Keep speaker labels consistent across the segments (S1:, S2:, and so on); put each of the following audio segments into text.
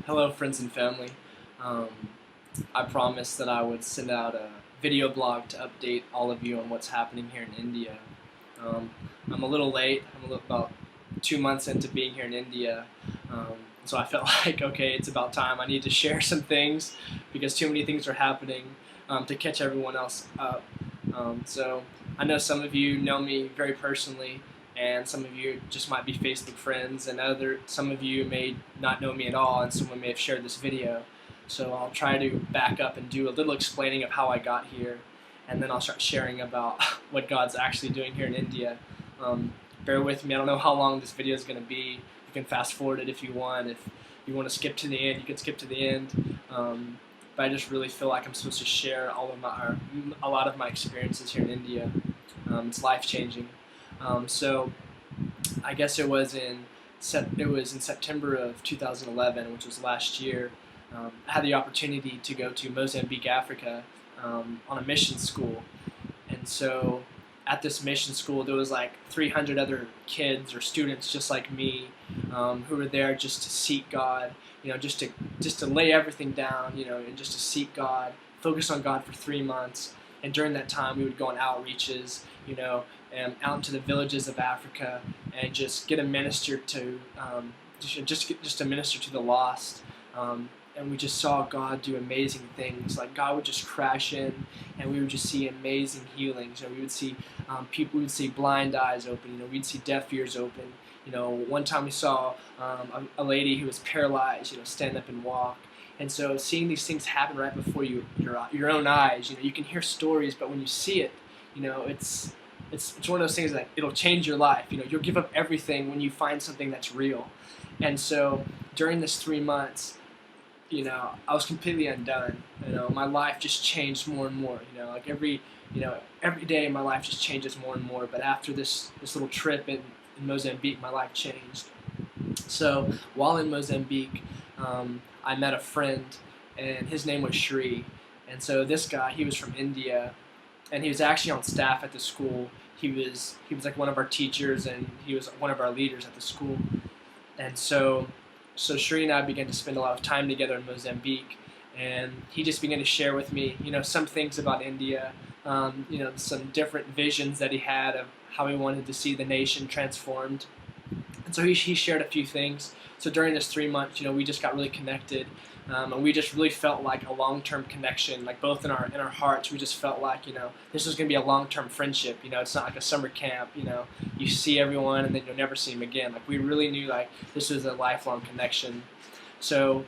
S1: Hello, friends and family. Um, I promised that I would send out a video blog to update all of you on what's happening here in India. Um, I'm a little late. About 2 months into being here in India. So I felt like, okay, it's about time. I need to share some things because too many things are happening to catch everyone else up. So I know some of you know me very personally, and some of you just might be Facebook friends, and some of you may not know me at all, and someone may have shared this video. So I'll try to back up and do a little explaining of how I got here, and then I'll start sharing about what God's actually doing here in India. Bear with me. I don't know how long this video is going to be. You can fast forward it if you want. If you want to skip to the end, you can skip to the end. But I just really feel like I'm supposed to share a lot of my experiences here in India. It's life changing. So I guess it was in September of 2011, which was last year. I had the opportunity to go to Mozambique, Africa, on a mission school, and so at this mission school there was like 300 other kids or students just like me, who were there just to seek God, just to lay everything down, and just to seek God, focus on God for 3 months. And during that time, we would go on outreaches, and out into the villages of Africa, and just get to minister to, just to minister to the lost. And we just saw God do amazing things. Like God would just crash in, and we would just see amazing healings. We would see people. We would see blind eyes open. We'd see deaf ears open. One time we saw a lady who was paralyzed, stand up and walk. And so seeing these things happen right before your own eyes, you can hear stories, but when you see it, it's one of those things that it'll change your life. You'll give up everything when you find something that's real. And so during this 3 months, I was completely undone. My life just changed more and more. Like every day my life just changes more and more. But after this little trip in Mozambique, my life changed. So while in Mozambique, I met a friend, and his name was Shri. And so this guy, he was from India, and he was actually on staff at the school. He was like one of our teachers, and he was one of our leaders at the school. And so Shri and I began to spend a lot of time together in Mozambique, and he just began to share with me, some things about India, some different visions that he had of how he wanted to see the nation transformed. And so he shared a few things. So during this 3 months, we just got really connected, and we just really felt like a long-term connection, like both in our hearts. We just felt like, this was going to be a long-term friendship. It's not like a summer camp. You see everyone and then you'll never see them again. Like we really knew like this was a lifelong connection. So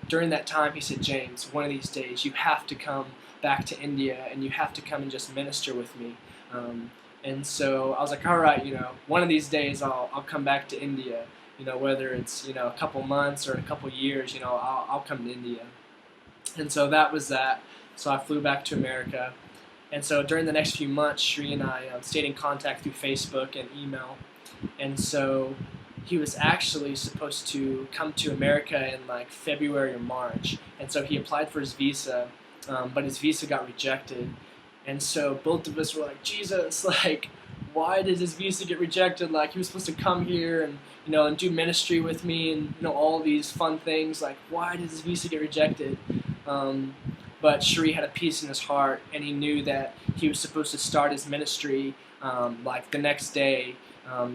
S1: during that time, he said, James, one of these days you have to come back to India, and you have to come and just minister with me. And so I was like, all right, one of these days I'll come back to India. Whether it's, a couple months or a couple years, I'll come to India. And so that was that. So I flew back to America. And so during the next few months, Shri and I stayed in contact through Facebook and email. And so he was actually supposed to come to America in like February or March. And so he applied for his visa, but his visa got rejected. And so both of us were like, Jesus, like, why did his visa get rejected? Like, he was supposed to come here and, and do ministry with me and, all these fun things. Like, why did his visa get rejected? But Shri had a peace in his heart, and he knew that he was supposed to start his ministry, like the next day,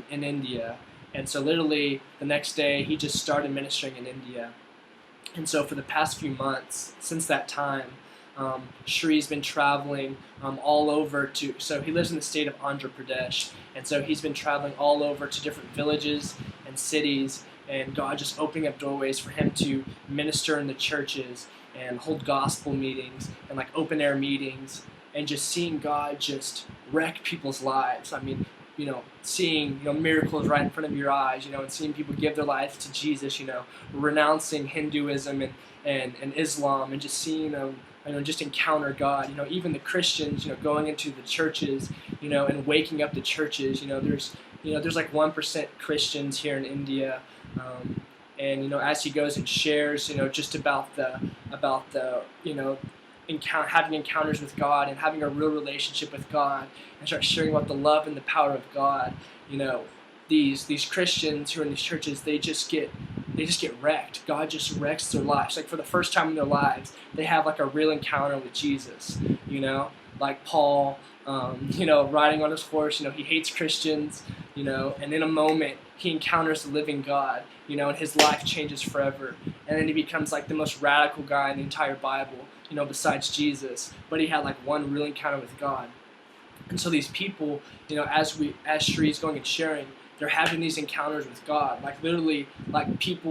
S1: in India. And so literally the next day, he just started ministering in India. And so for the past few months, since that time, Shri's been traveling all over so he lives in the state of Andhra Pradesh, and so he's been traveling all over to different villages and cities, and God just opening up doorways for him to minister in the churches and hold gospel meetings and like open air meetings, and just seeing God just wreck people's lives. I mean, seeing, miracles right in front of your eyes, and seeing people give their life to Jesus, renouncing Hinduism and Islam, and just seeing them, just encounter God. Even the Christians, going into the churches, and waking up the churches. There's like 1% Christians here in India, and as he goes and shares, just about the having encounters with God and having a real relationship with God, and start sharing about the love and the power of God. These Christians who are in these churches, they just get they just get wrecked. God just wrecks their lives. Like for the first time in their lives, they have like a real encounter with Jesus, you know, like Paul, you know, riding on his horse, you know, he hates Christians, you know, and in a moment he encounters the living God, you know, and his life changes forever. And then he becomes like the most radical guy in the entire Bible, you know, besides Jesus. But he had like one real encounter with God. And so these people, you know, as Shree's going and sharing, they're having these encounters with God. Like literally, like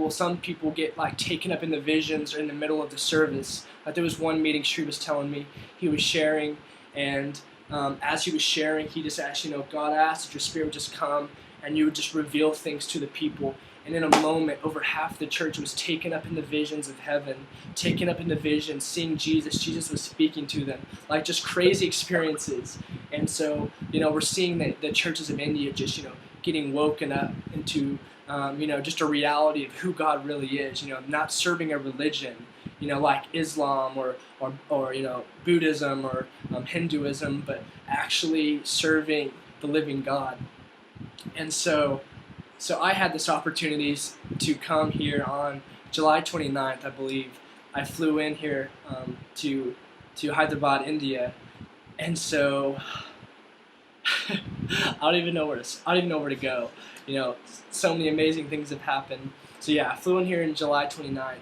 S1: some people get like taken up in the visions or in the middle of the service. Like there was one meeting Shree was telling me, he was sharing, and as he was sharing, he just asked, you know, God asked that your spirit would just come and you would just reveal things to the people. And in a moment, over half the church was taken up in the visions of heaven, taken up in the visions, seeing Jesus. Jesus was speaking to them, like just crazy experiences. And so, you know, we're seeing the churches of India just, you know, getting woken up into, you know, just a reality of who God really is. You know, not serving a religion, you know, like Islam or you know, Buddhism or Hinduism, but actually serving the living God. And so I had this opportunity to come here on July 29th, I believe. I flew in here to Hyderabad, India, and so I don't even know where to go. You know, so many amazing things have happened. So yeah, I flew in here in July 29th,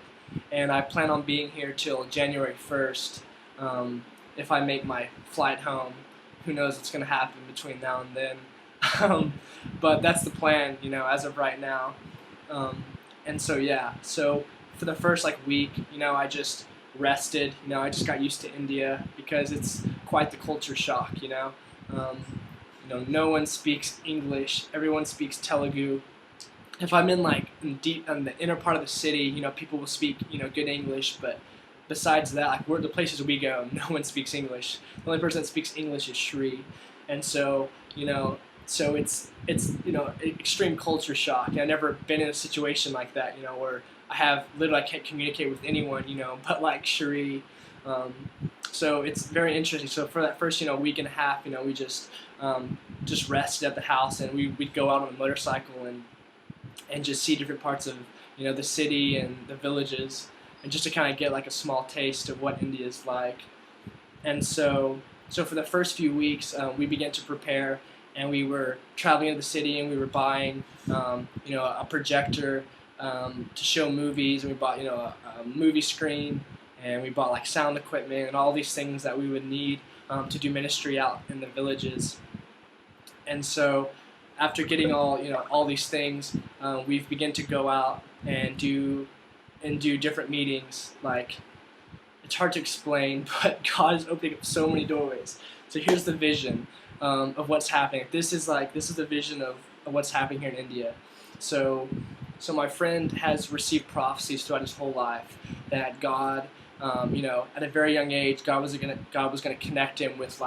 S1: and I plan on being here till January 1st. If I make my flight home, who knows what's going to happen between now and then. But that's the plan, you know, as of right now. And so yeah, so for the first like week, you know, I just rested. You know, I just got used to India because it's quite the culture shock. You know, no one speaks English. Everyone speaks Telugu. If I'm in like in the inner part of the city, you know, people will speak, you know, good English, but besides that, like the places we go, no one speaks English. The only person that speaks English is Shri, and so you know. So it's you know, extreme culture shock. I've never been in a situation like that, you know, where I can't communicate with anyone, you know, but like Cherie. So it's very interesting. So for that first, you know, week and a half, you know, we just rested at the house, and we'd go out on a motorcycle and just see different parts of, you know, the city and the villages, and just to kind of get like a small taste of what India is like. And so for the first few weeks, we began to prepare. And we were traveling into the city, and we were buying, you know, a projector to show movies, and we bought, you know, a movie screen, and we bought like sound equipment and all these things that we would need to do ministry out in the villages. And so, after getting all these things, we've begun to go out and do different meetings. Like, it's hard to explain, but God is opening up so many doorways. So here's the vision. Of what's happening. This is the vision of what's happening here in India. So my friend has received prophecies throughout his whole life that God, you know, at a very young age, God was gonna connect him with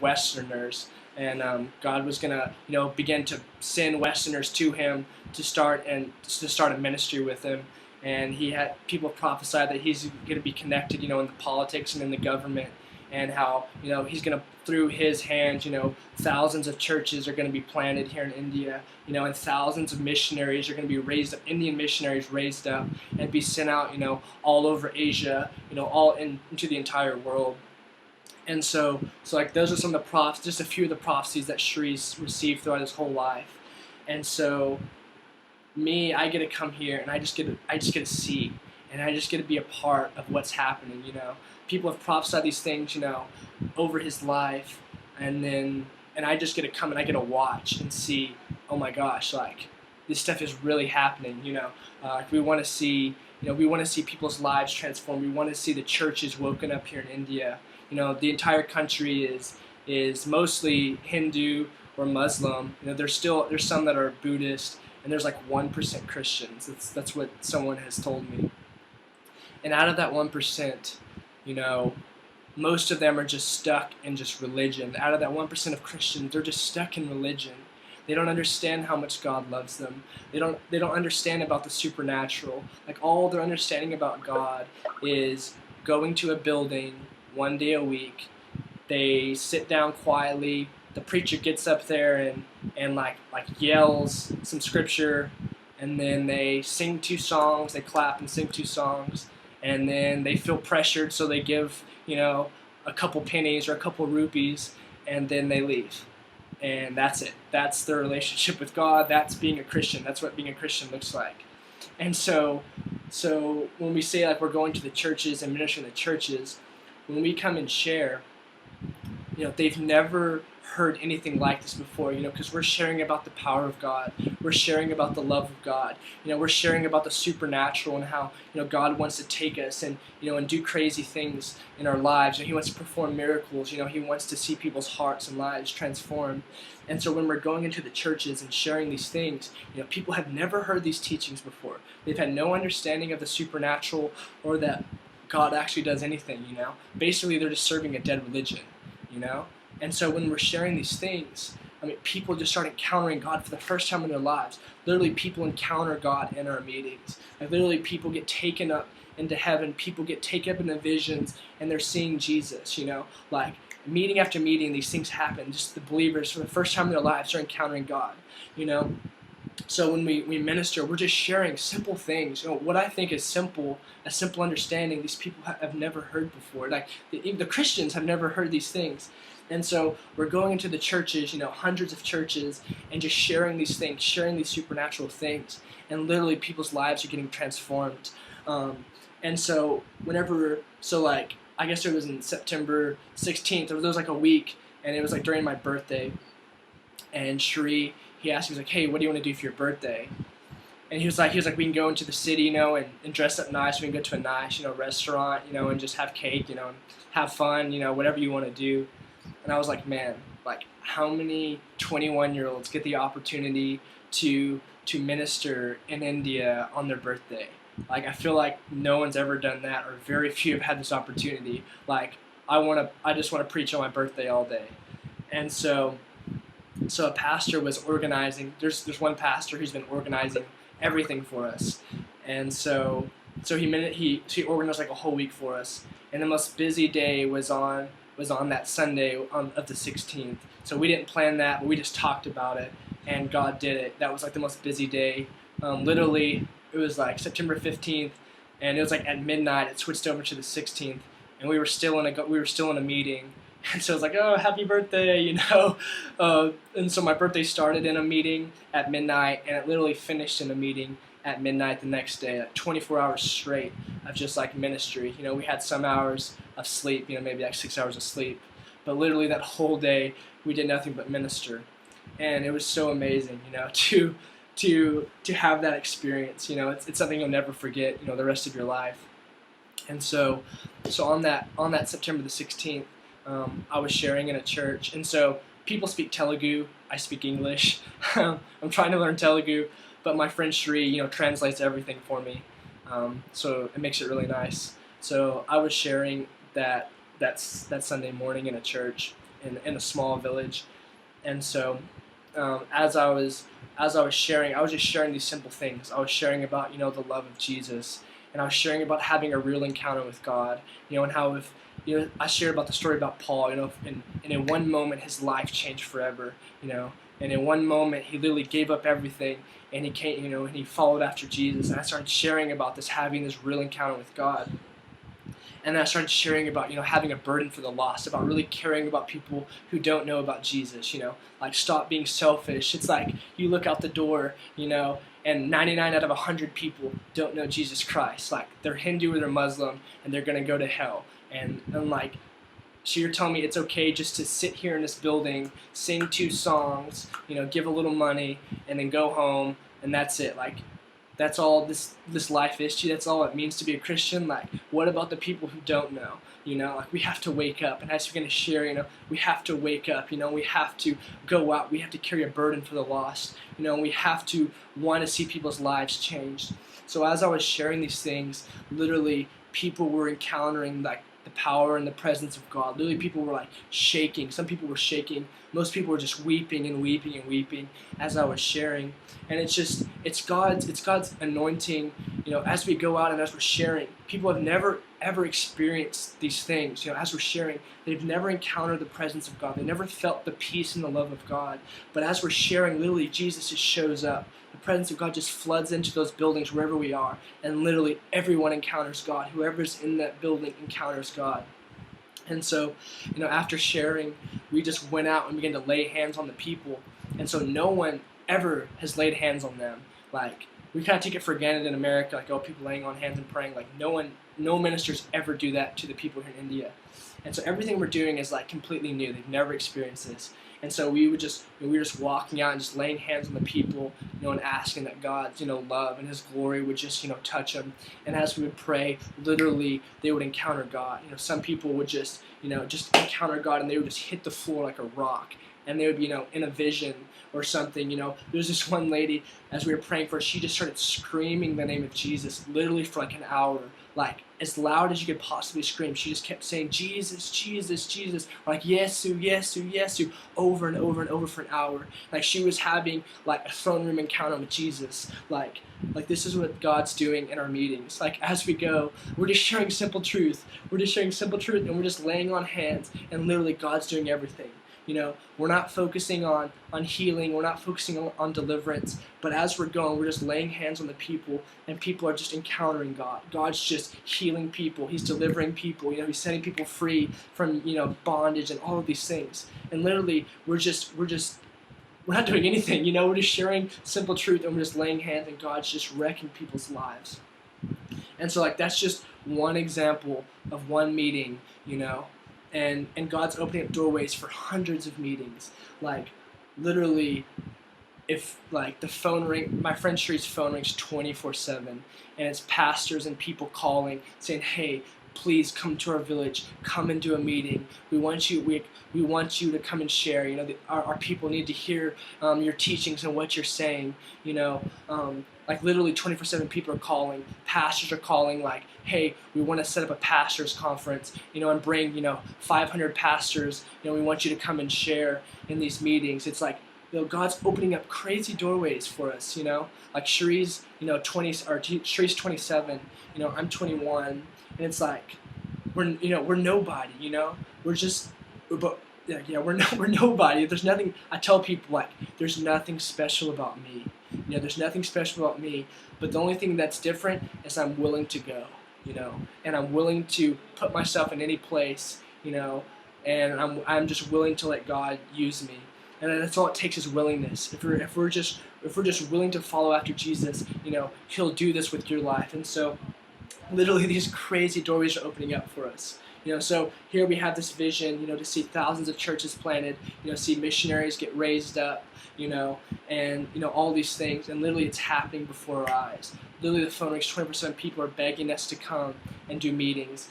S1: Westerners, and God was gonna, you know, begin to send Westerners to him to start a ministry with him. And he had people prophesied that he's going to be connected, you know, in the politics and in the government, and how, you know, he's going to, through his hands, you know, thousands of churches are going to be planted here in India, you know, and thousands of missionaries are going to be raised up, Indian missionaries raised up and be sent out, you know, all over Asia, you know, into the entire world. And so like those are some of the just a few of the prophecies that Shree's received throughout his whole life. And so I get to come here, and I just get to see, and I just get to be a part of what's happening, you know. People have prophesied these things, you know, over his life, and I just get to come and I get to watch and see, oh my gosh, like this stuff is really happening, you know. We want to see, you know, people's lives transformed. We want to see the churches woken up here in India. You know, the entire country is mostly Hindu or Muslim. You know, there's some that are Buddhist, and there's like 1% Christians. That's what someone has told me. And out of that 1%, you know, most of them are just stuck in just religion. Out of that 1% of Christians, they're just stuck in religion. They don't understand how much God loves them. They don't understand about the supernatural. Like, all they're understanding about God is going to a building one day a week. They sit down quietly. The preacher gets up there and like yells some scripture, and then they sing 2 songs, they clap and sing 2 songs, and then they feel pressured, so they give, a couple pennies or a couple rupees, and then they leave. And that's it. That's their relationship with God. That's being a Christian. That's what being a Christian looks like. And so when we say like we're going to the churches and ministering to the churches, when we come and share, they've never heard anything like this before, because we're sharing about the power of God. We're sharing about the love of God. We're sharing about the supernatural and how, God wants to take us and, and do crazy things in our lives. He wants to perform miracles. He wants to see people's hearts and lives transformed. And so when we're going into the churches and sharing these things, people have never heard these teachings before. They've had no understanding of the supernatural or that God actually does anything, Basically, they're just serving a dead religion, And so when we're sharing these things, people just start encountering God for the first time in their lives. Literally, people encounter God in our meetings. Like, literally, people get taken up into heaven. People get taken up into visions, and they're seeing Jesus, Like, meeting after meeting, these things happen. Just the believers, for the first time in their lives, are encountering God, So when we minister, we're just sharing simple things. What I think is simple, a simple understanding, these people have never heard before. Like, the Christians have never heard these things. And so we're going into the churches, hundreds of churches, and just sharing these things, sharing these supernatural things. And literally people's lives are getting transformed. And so I guess it was in September 16th, there was like a week, and it was like during my birthday. And Sheree, he asked me, he was like, hey, what do you want to do for your birthday? And he was like, we can go into the city, and dress up nice. We can go to a nice, restaurant, and just have cake, and have fun, whatever you want to do. And I was like, man, like, how many 21-year-olds get the opportunity to minister in India on their birthday? Like, I feel like no one's ever done that, or very few have had this opportunity. Like, I just want to preach on my birthday all day. And so a pastor was organizing. There's one pastor who's been organizing everything for us, and so he organized like a whole week for us. And the most busy day was on that Sunday of the 16th. So we didn't plan that, but we just talked about it, and God did it. That was like the most busy day. Literally, it was like September 15th, and it was like at midnight. It switched over to the 16th, and we were still in a meeting. And so it was like, oh, happy birthday, And so my birthday started in a meeting at midnight, and it literally finished in a meeting at midnight the next day, like 24 hours straight of just like ministry. We had some hours of sleep, maybe like 6 hours of sleep. But literally that whole day, we did nothing but minister. And it was so amazing, to have that experience. It's something you'll never forget, the rest of your life. And so on that September the 16th, I was sharing in a church, and so people speak Telugu, I speak English. I'm trying to learn Telugu, but my friend Sheree, translates everything for me, so it makes it really nice. So I was sharing that Sunday morning in a church in a small village, and so as I was sharing, I was just sharing these simple things. I was sharing about the love of Jesus, and I was sharing about having a real encounter with God, and how if I shared about the story about Paul, and in one moment his life changed forever, and in one moment he literally gave up everything, and he came, and he followed after Jesus. And I started sharing about this, having this real encounter with God. And then I started sharing about, having a burden for the lost, about really caring about people who don't know about Jesus, like stop being selfish. It's like you look out the door, and 99 out of 100 people don't know Jesus Christ. Like, they're Hindu or they're Muslim, and they're going to go to hell. And like, so you're telling me it's okay just to sit here in this building, sing 2 songs, give a little money, and then go home, and that's it. Like, that's all this life is to you. That's all it means to be a Christian. Like, what about the people who don't know? Like, we have to wake up. And as we're going to share, we have to wake up. We have to go out. We have to carry a burden for the lost. And we have to want to see people's lives changed. So as I was sharing these things, literally people were encountering like the power and the presence of God. Literally people were like shaking. Some people were shaking. Most people were just weeping and weeping and weeping as I was sharing. And it's God's anointing, as we go out and as we're sharing. People have never ever experienced these things, as we're sharing. They've never encountered the presence of God. They never felt the peace and the love of God. But as we're sharing, literally Jesus just shows up. the presence of God just floods into those buildings wherever we are, and literally everyone encounters God. Whoever's in that building encounters God. And so, after sharing, we just went out and began to lay hands on the people. And so no one ever has laid hands on them. Like, we kind of take it for granted in America, like, oh, people laying on hands and praying. Like, no ministers ever do that to the people here in India. And so everything we're doing is like completely new. They've never experienced this. And so we were just walking out and just laying hands on the people, and asking that God's, love and His glory would just, touch them. And as we would pray, literally they would encounter God. Some people would just encounter God, and they would just hit the floor like a rock. And they would be, in a vision or something. There's this one lady, as we were praying for her, she just started screaming the name of Jesus, literally for like an hour, like as loud as you could possibly scream. She just kept saying, Jesus, Jesus, Jesus, like Yesu, Yesu, Yesu, over and over and over for an hour. Like she was having like a throne room encounter with Jesus. Like this is what God's doing in our meetings. Like as we go, we're just sharing simple truth. We're just sharing simple truth, and we're just laying on hands, and literally God's doing everything. We're not focusing on healing. We're not focusing on deliverance. But as we're going, we're just laying hands on the people, and people are just encountering God. God's just healing people. He's delivering people. He's setting people free from, bondage and all of these things. And literally, we're not doing anything. We're just sharing simple truth, and we're just laying hands, and God's just wrecking people's lives. And so, that's just one example of one meeting, And God's opening up doorways for hundreds of meetings. Like, literally, if, the phone ring, my friend Sherry's phone rings 24/7, and it's pastors and people calling, saying, hey, please come to our village, come and do a meeting. We want you to come and share. Our people need to hear your teachings and what you're saying. Literally 24/7 people are calling. Pastors are calling, like, hey, we want to set up a pastors conference, and bring, 500 pastors. We want you to come and share in these meetings. It's like, God's opening up crazy doorways for us. Like Cherie's, Cherie's 27. I'm 21, and it's like we're nobody. We're nobody. There's nothing. I tell people, there's nothing special about me. There's nothing special about me. But the only thing that's different is I'm willing to go. And I'm willing to put myself in any place. And I'm just willing to let God use me. And that's all it takes is willingness. If we're just willing to follow after Jesus, He'll do this with your life. And so, literally, these crazy doorways are opening up for us. So here we have this vision, to see thousands of churches planted, see missionaries get raised up, and all these things, and literally it's happening before our eyes. Literally the phone rings 24/7. People are begging us to come and do meetings,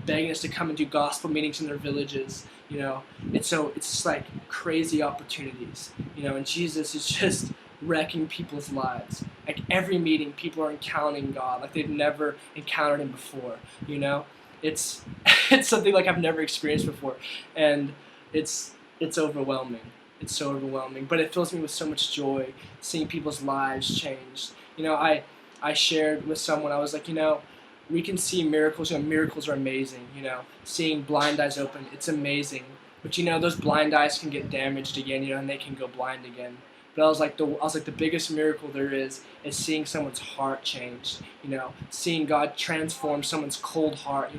S1: begging us to come and do gospel meetings in their villages, and so it's just like crazy opportunities, and Jesus is just wrecking people's lives. Like every meeting, people are encountering God like they've never encountered Him before, It's something like I've never experienced before, and it's overwhelming. It's so overwhelming, but it fills me with so much joy seeing people's lives changed. I shared with someone, I was like, we can see miracles. Miracles are amazing. Seeing blind eyes open, it's amazing. But those blind eyes can get damaged again, and they can go blind again. But I was like, the biggest miracle there is seeing someone's heart changed. Seeing God transform someone's cold heart.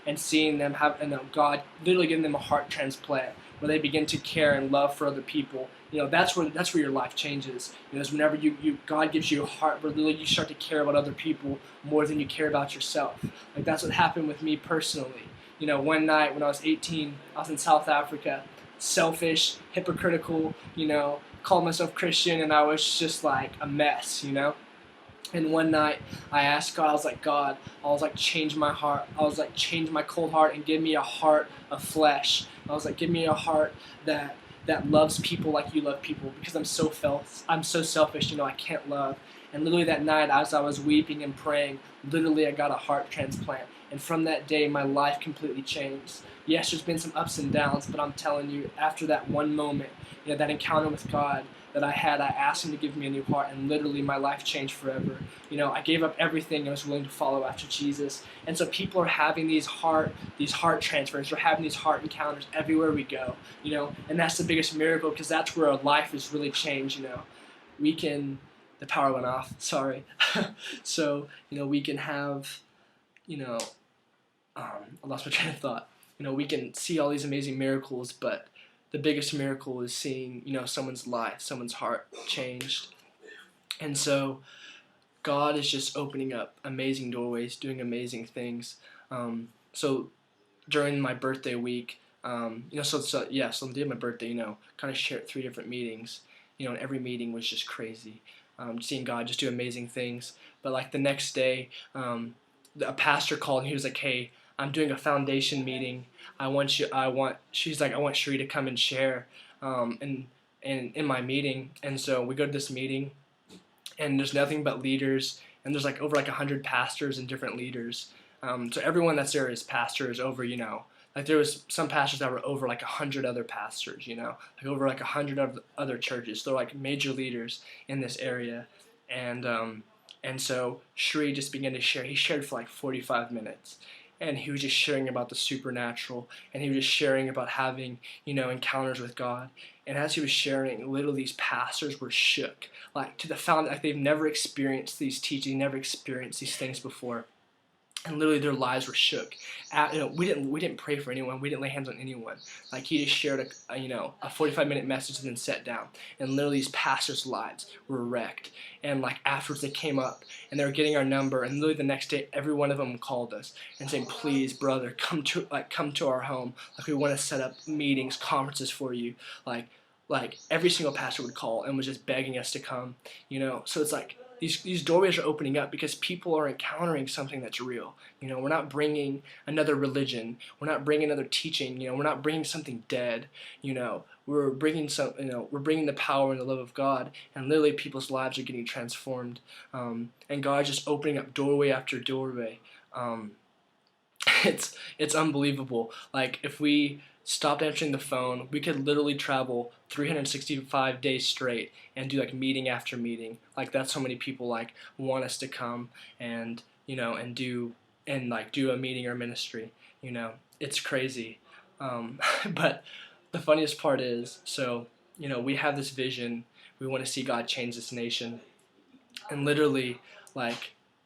S1: And seeing them have, God literally giving them a heart transplant, where they begin to care and love for other people. That's where your life changes. Is whenever God gives you a heart where literally you start to care about other people more than you care about yourself. Like that's what happened with me personally. One night when I was 18, I was in South Africa, selfish, hypocritical, called myself Christian, and I was just like a mess, And one night I asked God, I was like, change my heart. I was like, change my cold heart and give me a heart of flesh. I was like, give me a heart that loves people like you love people, because I'm so selfish, I can't love. And literally that night, as I was weeping and praying, literally I got a heart transplant. And from that day, my life completely changed. Yes, there's been some ups and downs, but I'm telling you, after that one moment, that encounter with God that I had, I asked Him to give me a new heart, and literally my life changed forever. I gave up everything and was willing to follow after Jesus. And so people are having these heart transfers. They're having these heart encounters everywhere we go, and that's the biggest miracle, because that's where our life is really changed. We can the power went off. Sorry. So we can have I lost my train of thought. We can see all these amazing miracles, but the biggest miracle is seeing someone's life, someone's heart changed. And so God is just opening up amazing doorways, doing amazing things. So during my birthday week, so the day of my birthday, kind of shared 3 different meetings, and every meeting was just crazy. Seeing God just do amazing things. But like the next day, a pastor called and he was like, "Hey, I'm doing a foundation meeting. She's like, I want Sheree to come and share, and in my meeting." And so we go to this meeting, and there's nothing but leaders, and there's like over 100 pastors and different leaders. So everyone that's there is pastors over, like there was some pastors that were over 100 other pastors, like over 100 other churches. They're like major leaders in this area, and so Sheree just began to share. He shared for 45 minutes. And he was just sharing about the supernatural, and he was just sharing about having, encounters with God. And as he was sharing, literally these pastors were shook, to the found, they've never experienced these teachings, never experienced these things before. And literally their lives were shook. We didn't pray for anyone. We didn't lay hands on anyone. He just shared a 45-minute message and then sat down. And literally these pastors' lives were wrecked. And afterwards they came up and they were getting our number. And literally the next day every one of them called us and saying, "Please, brother, come to our home. We want to set up meetings, conferences for you." Every single pastor would call and was just begging us to come. So it's these doorways are opening up because people are encountering something that's real. We're not bringing another religion. We're not bringing another teaching. We're not bringing something dead. We're bringing we're bringing the power and the love of God, and literally people's lives are getting transformed. And God's just opening up doorway after doorway. It's unbelievable. If we stopped answering the phone, we could literally travel 365 days straight and do meeting after meeting. That's how many people want us to come and do a meeting or ministry. It's crazy. But the funniest part is, we have this vision. We want to see God change this nation, and literally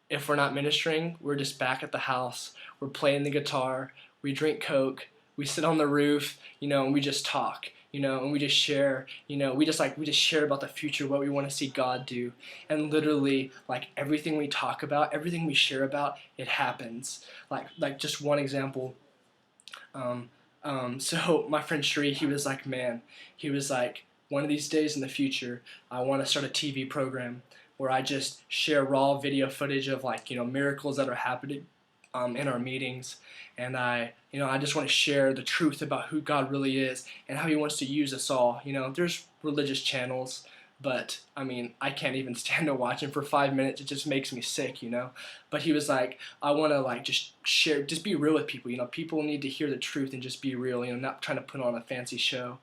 S1: if we're not ministering, we're just back at the house. We're playing the guitar. We drink Coke. We sit on the roof, and we just talk, and we just share, we just share about the future, what we want to see God do. And literally, everything we talk about, everything we share about, it happens. Just one example. So my friend Sheree, he was like, man, he was like, one of these days in the future, I want to start a TV program where I just share raw video footage of miracles that are happening in our meetings, and I just want to share the truth about who God really is and how He wants to use us all. There's religious channels, but I can't even stand to watch them for 5 minutes. It just makes me sick, But he was like, I want to just share, just be real with people. People need to hear the truth and just be real. Not trying to put on a fancy show.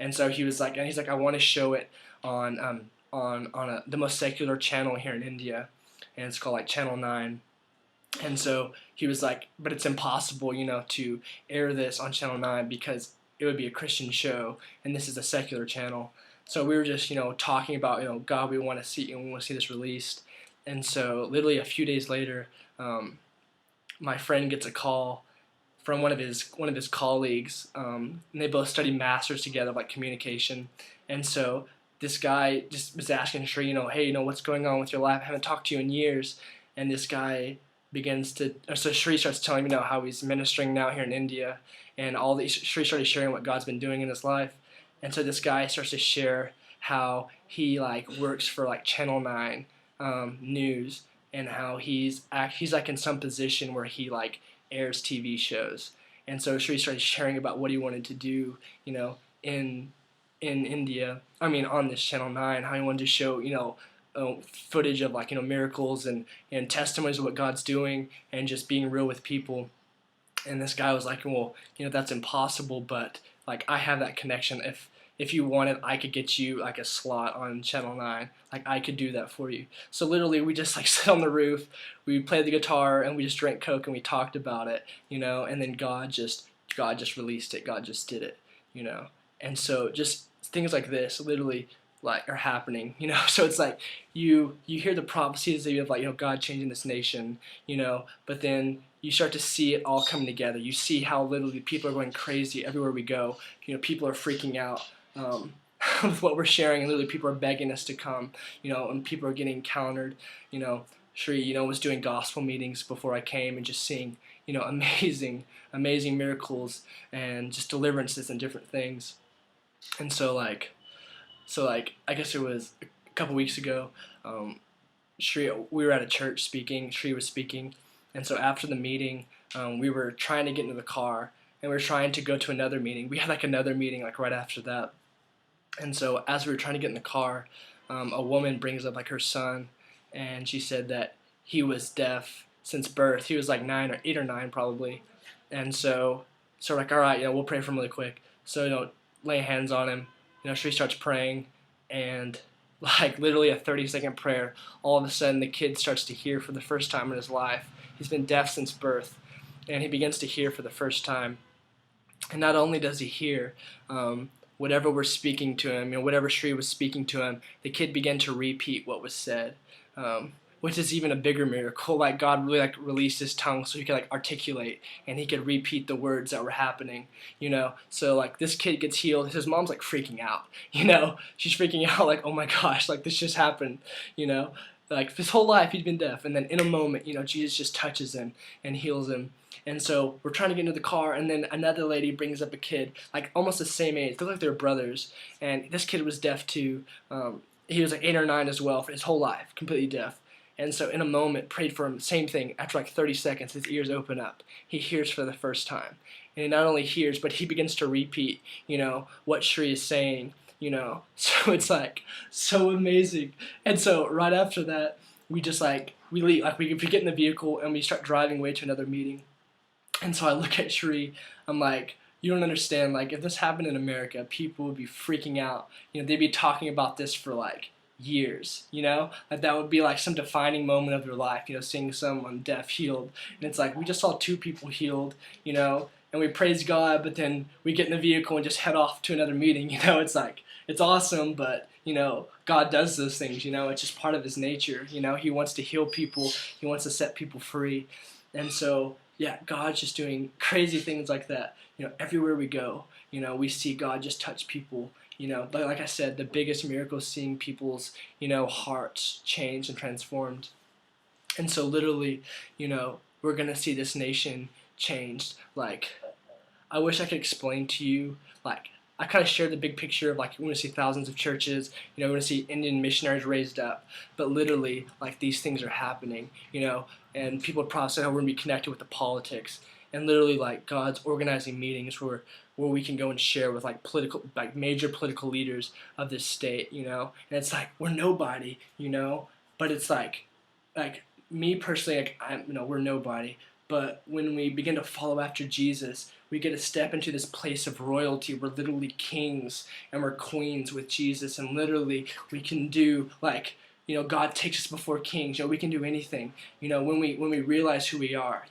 S1: And so he's like, I want to show it on the most secular channel here in India, and it's called Channel 9. And so he was like, but it's impossible, to air this on Channel 9 because it would be a Christian show, and this is a secular channel. So we were just, talking about, God, we want to see this released. And so literally a few days later, my friend gets a call from one of his colleagues, and they both studied masters together, communication. And so this guy just was asking Sheree, hey, what's going on with your life? I haven't talked to you in years. And this guy so Sheree starts telling me how he's ministering now here in India, and Sheree started sharing what God's been doing in his life. And so this guy starts to share how he works for Channel 9 news, and how he's in some position where he airs TV shows. And so Sheree started sharing about what he wanted to do, in India. On this Channel 9, how he wanted to show, footage of miracles and testimonies of what God's doing, and just being real with people. And this guy was like, well, that's impossible, but I have that connection. If you wanted, I could get you a slot on Channel 9. I could do that for you. So literally we just sit on the roof, we played the guitar, and we just drank Coke, and we talked about it, and then God just released it. God just did it, And so just things like this, literally, like are happening, So it's like you hear the prophecies of like God changing this nation, but then you start to see it all coming together. You see how literally people are going crazy everywhere we go. People are freaking out with what we're sharing, and literally people are begging us to come, and people are getting encountered. Shri, was doing gospel meetings before I came and just seeing, amazing miracles and just deliverances and different things. And so I guess it was a couple weeks ago, Shri, we were at a church speaking. Shri was speaking, and so after the meeting, we were trying to get into the car, and we were trying to go to another meeting. We had like another meeting like right after that, and so as we were trying to get in the car, a woman brings up like her son, and she said that he was deaf since birth. He was like 8 or 9 probably, and so we're like, all right, we'll pray for him really quick. So lay hands on him. Shri starts praying, and like literally a 30-second prayer, all of a sudden the kid starts to hear for the first time in his life. He's been deaf since birth, and he begins to hear for the first time. And not only does he hear, whatever we're speaking to him, whatever Shri was speaking to him, the kid began to repeat what was said, which is even a bigger miracle. Like God really like released his tongue so he could like articulate and he could repeat the words that were happening, So like this kid gets healed. His mom's like freaking out, She's freaking out like, oh my gosh, like this just happened, Like his whole life he'd been deaf, and then in a moment, Jesus just touches him and heals him. And so we're trying to get into the car, and then another lady brings up a kid, like almost the same age. They look like they're brothers, and this kid was deaf too. He was like 8 or 9 as well for his whole life, completely deaf. And so in a moment, prayed for him, same thing. After like 30 seconds, his ears open up. He hears for the first time. And he not only hears, but he begins to repeat, what Shri is saying, So it's like so amazing. And so right after that, we just like, we leave, like we get in the vehicle and we start driving away to another meeting. And so I look at Shri, I'm like, you don't understand, like if this happened in America, people would be freaking out. They'd be talking about this for like years, like that would be like some defining moment of their life, seeing someone deaf healed. And it's like we just saw 2 people healed, and we praise God, but then we get in the vehicle and just head off to another meeting. It's like it's awesome, but God does those things. It's just part of his nature. He wants to heal people, he wants to set people free. And so yeah, God's just doing crazy things like that. Everywhere we go, we see God just touch people. But like I said, the biggest miracle is seeing people's, hearts changed and transformed. And so literally, we're going to see this nation changed. Like, I wish I could explain to you, like, I kind of shared the big picture of like, we're going to see thousands of churches, we're going to see Indian missionaries raised up, but literally, like, these things are happening, and people probably say, oh, we're going to be connected with the politics, and literally, like, God's organizing meetings where we can go and share with like major political leaders of this state, and it's like, we're nobody, but it's like me personally, like, we're nobody, but when we begin to follow after Jesus, we get to step into this place of royalty. We're literally kings and we're queens with Jesus, and literally we can do like, God takes us before kings. We can do anything. When we realize who we are.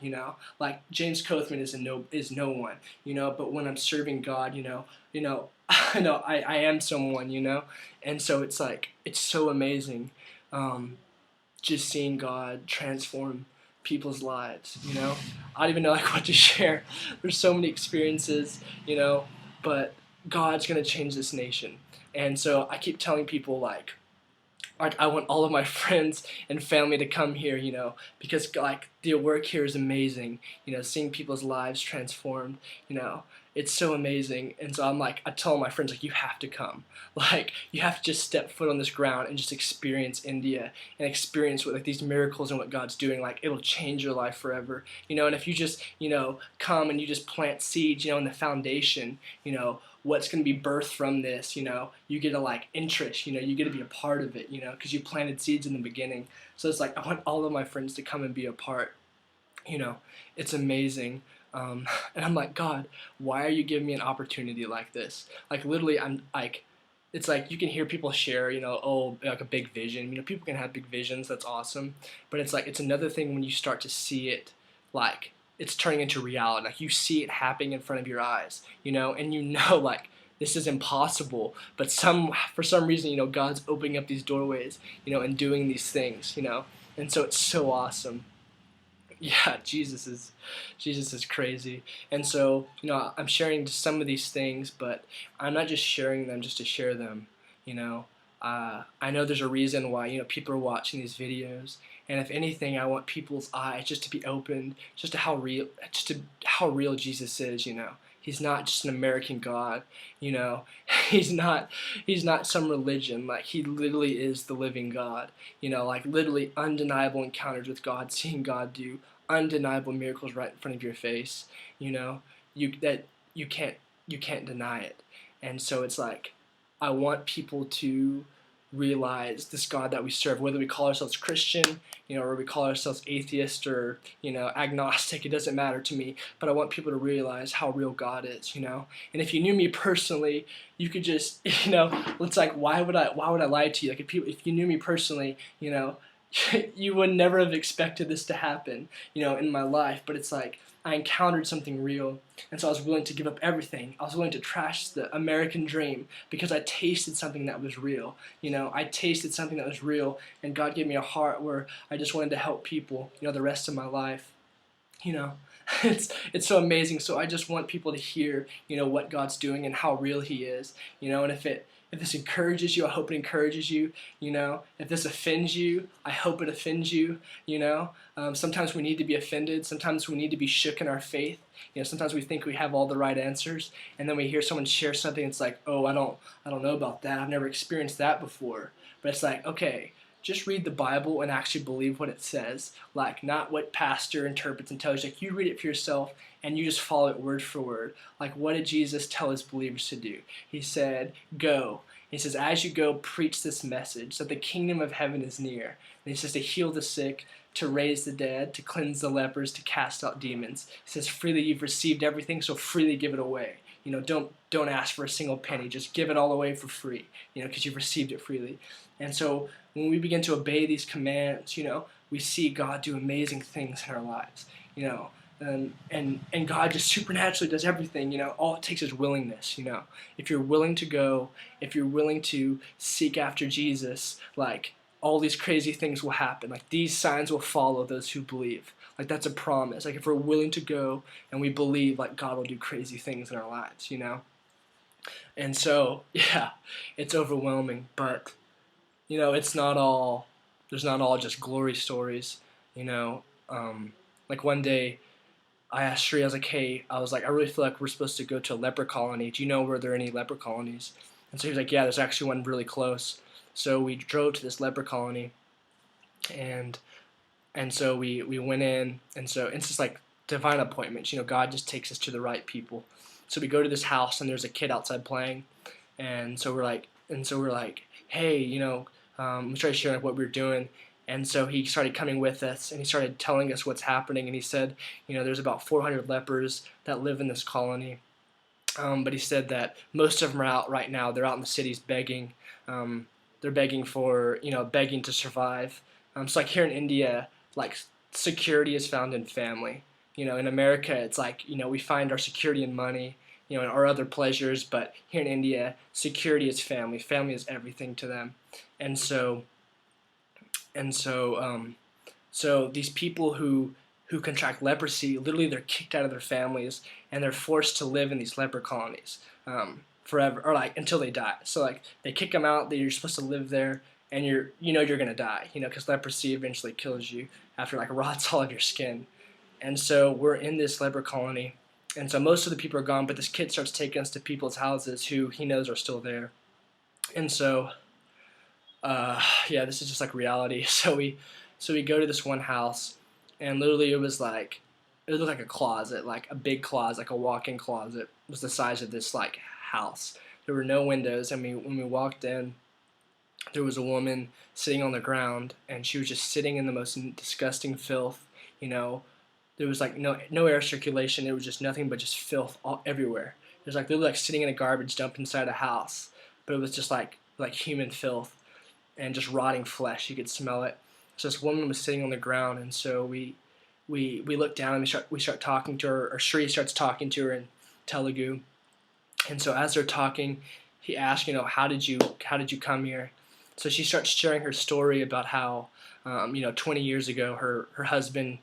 S1: Like James Cothman is no one. But when I'm serving God, I know I am someone. And so it's like it's so amazing, just seeing God transform people's lives. I don't even know like what to share. There's so many experiences. But God's gonna change this nation, and so I keep telling people like I want all of my friends and family to come here, because like the work here is amazing, seeing people's lives transformed, it's so amazing. And so I tell my friends, like, you have to come, like, you have to just step foot on this ground and just experience India and experience what like these miracles and what God's doing. Like, it'll change your life forever, and if you just, come and you just plant seeds, in the foundation, what's going to be birthed from this, you get a like interest, you get to be a part of it, because you planted seeds in the beginning. So it's like, I want all of my friends to come and be a part, it's amazing. And I'm like, God, why are you giving me an opportunity like this? Like, literally, I'm like, it's like you can hear people share, oh, like a big vision. People can have big visions. That's awesome. But it's like, it's another thing when you start to see it, like, it's turning into reality. Like, you see it happening in front of your eyes, and like, this is impossible, but for some reason, God's opening up these doorways, and doing these things, and so it's so awesome. Yeah, Jesus is crazy. And so, I'm sharing some of these things, but I'm not just sharing them just to share them. You know, I know there's a reason why people are watching these videos, and if anything, I want people's eyes just to be opened, just to how real Jesus is. He's not just an American God. You know, he's not he's not some religion. Like, he literally is the living God. Like, literally undeniable encounters with God, seeing God do undeniable miracles right in front of your face. You know, you can't deny it. And so it's like, I want people to realize this God that we serve, whether we call ourselves Christian, or we call ourselves atheist, or agnostic. It doesn't matter to me. But I want people to realize how real God is. And if you knew me personally, you could just it's like, why would I lie to you? Like, if you knew me personally, you would never have expected this to happen, in my life. But it's like, I encountered something real, and so I was willing to give up everything. I was willing to trash the American dream because I tasted something that was real. I tasted something that was real, and God gave me a heart where I just wanted to help people, the rest of my life. you know it's so amazing. So I just want people to hear what God's doing and how real he is. And if this encourages you, I hope it encourages you. If this offends you, I hope it offends you. Sometimes we need to be offended. Sometimes we need to be shook in our faith. Sometimes we think we have all the right answers, and then we hear someone share something. It's like, oh, I don't know about that. I've never experienced that before. But it's like, okay, just read the Bible and actually believe what it says. Like, not what pastor interprets and tells you. Like, you read it for yourself and you just follow it word for word. Like, what did Jesus tell his believers to do? He said, go. He says, as you go, preach this message that the kingdom of heaven is near. And he says to heal the sick, to raise the dead, to cleanse the lepers, to cast out demons. He says, freely you've received everything, so freely give it away. Don't ask for a single penny. Just give it all away for free, because you've received it freely. And so when we begin to obey these commands, we see God do amazing things in our lives, and God just supernaturally does everything. All it takes is willingness. If you're willing to go, if you're willing to seek after Jesus, like, all these crazy things will happen. Like, these signs will follow those who believe. Like, that's a promise. Like, if we're willing to go and we believe, like, God will do crazy things in our lives. And so, yeah, it's overwhelming, but it's not all, there's not all just glory stories. Like, one day I asked Sri, I was like, hey, I really feel like we're supposed to go to a leper colony. Do you know where there are any leper colonies? And so he was like, yeah, there's actually one really close. So we drove to this leper colony, and so we went in, and so it's just like divine appointments. God just takes us to the right people. So we go to this house, and there's a kid outside playing, and so we're like, hey, we started sharing what we were doing. And so he started coming with us, and he started telling us what's happening. And he said, there's about 400 lepers that live in this colony. But he said that most of them are out right now. They're out in the cities begging. They're begging begging to survive. So, like, here in India, like, security is found in family. In America, it's like, we find our security in money, and our other pleasures. But here in India, security is family. Family is everything to them. And so these people who contract leprosy, literally they're kicked out of their families, and they're forced to live in these leper colonies forever, or like until they die. So, like, they kick them out, you're supposed to live there, and you're gonna die, because leprosy eventually kills you after, like, rots all of your skin. And so we're in this leper colony, and so most of the people are gone, but this kid starts taking us to people's houses who he knows are still there. And so yeah, this is just like reality. So we go to this one house, and literally it looked like a closet, like a big closet, like a walk-in closet was the size of this, like, house. There were no windows. I mean, when we walked in, there was a woman sitting on the ground, and she was just sitting in the most disgusting filth. There was like no air circulation. It was just nothing but just filth everywhere. It was like literally like sitting in a garbage dump inside a house, but it was just like human filth and just rotting flesh. You could smell it. So this woman was sitting on the ground, and so we look down, and we start talking to her, or Shri starts talking to her in Telugu, And so as they're talking, he asked, how did you come here? So she starts sharing her story about how 20 years ago her husband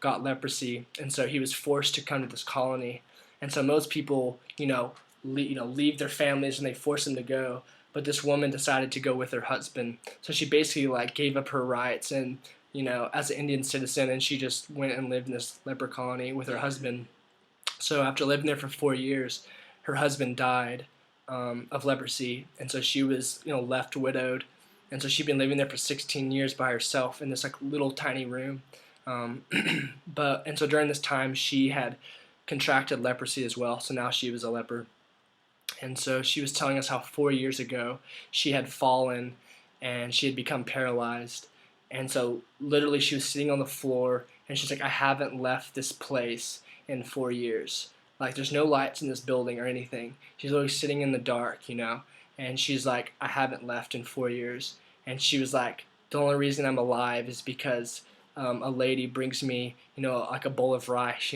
S1: got leprosy, and so he was forced to come to this colony. And so most people leave their families and they force them to go, but this woman decided to go with her husband. So she basically like gave up her rights and as an Indian citizen, and she just went and lived in this leper colony with her husband. So after living there for 4 years, her husband died of leprosy, and so she was left widowed, and so she'd been living there for 16 years by herself in this like little tiny room. Um, and so during this time, she had contracted leprosy as well. So now she was a leper, and so she was telling us how 4 years ago she had fallen and she had become paralyzed. And so literally she was sitting on the floor and she's like, I haven't left this place in 4 years. Like there's no lights in this building or anything. She's literally sitting in the dark, and she's like, I haven't left in 4 years. And she was like, the only reason I'm alive is because a lady brings me, like a bowl of rice,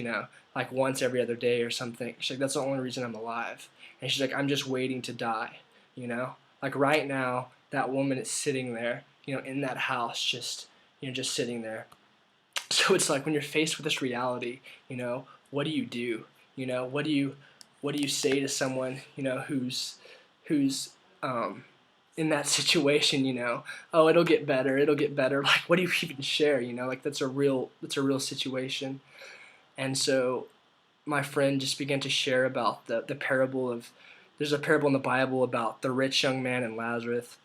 S1: like once every other day or something. She's like, that's the only reason I'm alive. And she's like, I'm just waiting to die, Like right now, that woman is sitting there, in that house, just sitting there. So it's like when you're faced with this reality, what do you do? What do you say to someone, who's in that situation, oh, it'll get better. Like, what do you even share, like that's a real situation. And so my friend just began to share about the parable of, there's a parable in the Bible about the rich young man and Lazarus,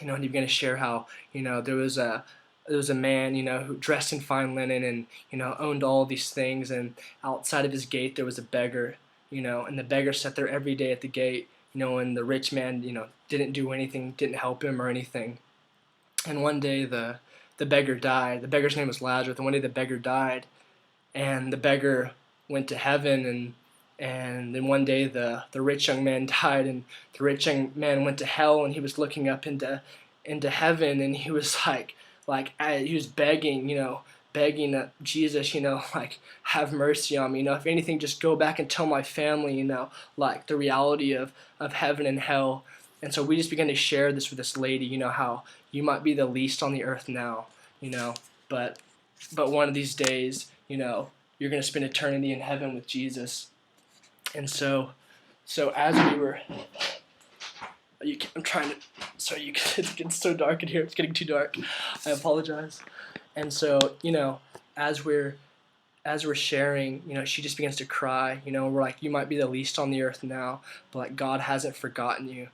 S1: and he began to share how, there was a man, who dressed in fine linen and, owned all these things, and outside of his gate there was a beggar, and the beggar sat there every day at the gate, and the rich man, didn't do anything, didn't help him or anything. And one day the beggar died. The beggar's name was Lazarus, and one day the beggar died, and the beggar went to heaven, and then one day the rich young man died, and the rich young man went to hell, and he was looking up into heaven, and he was he was begging Jesus, like, have mercy on me, if anything, just go back and tell my family, like the reality of heaven and hell. And so we just began to share this with this lady, how you might be the least on the earth now, but one of these days, you're going to spend eternity in heaven with Jesus. And so as we were, I'm trying to, sorry, it's getting so dark in here, it's getting too dark, I apologize. And so, as we're sharing, she just begins to cry, we're like, you might be the least on the earth now, but like God hasn't forgotten you,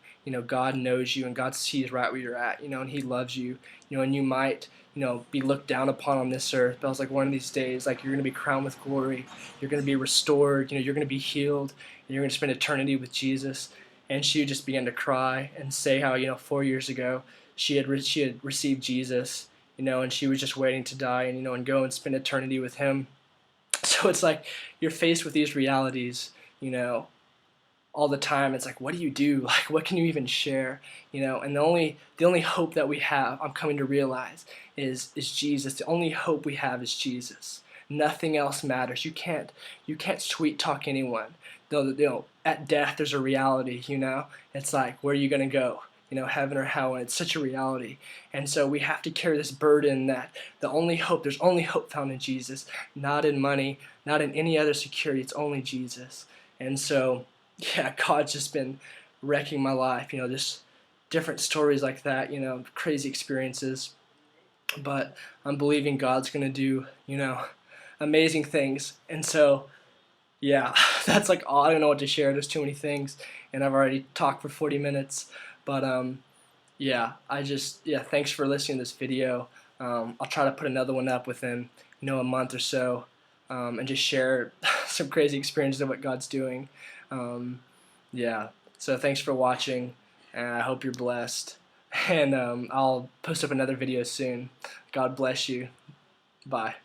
S1: God knows you, and God sees right where you're at, and He loves you, and you might, be looked down upon on this earth, but I was like, one of these days, like, you're going to be crowned with glory, you're going to be restored, you're going to be healed, and you're going to spend eternity with Jesus. And she just began to cry and say how, 4 years ago, she had received Jesus, and she was just waiting to die and go and spend eternity with Him. So it's like you're faced with these realities, all the time. It's like, what do you do? Like, what can you even share? And the only hope that we have, I'm coming to realize, is Jesus. The only hope we have is Jesus. Nothing else matters. You can't sweet talk anyone. At death there's a reality. It's like, where are you gonna go? Heaven or hell, and it's such a reality. And so we have to carry this burden that there's only hope found in Jesus, not in money, not in any other security. It's only Jesus. And so, yeah, God's just been wrecking my life, just different stories like that, crazy experiences. But I'm believing God's going to do, amazing things. And so, yeah, that's like all. I don't know what to share. There's too many things, and I've already talked for 40 minutes. But yeah, thanks for listening to this video. I'll try to put another one up within, a month or so, and just share some crazy experiences of what God's doing. Yeah, so thanks for watching, and I hope you're blessed. And I'll post up another video soon. God bless you. Bye.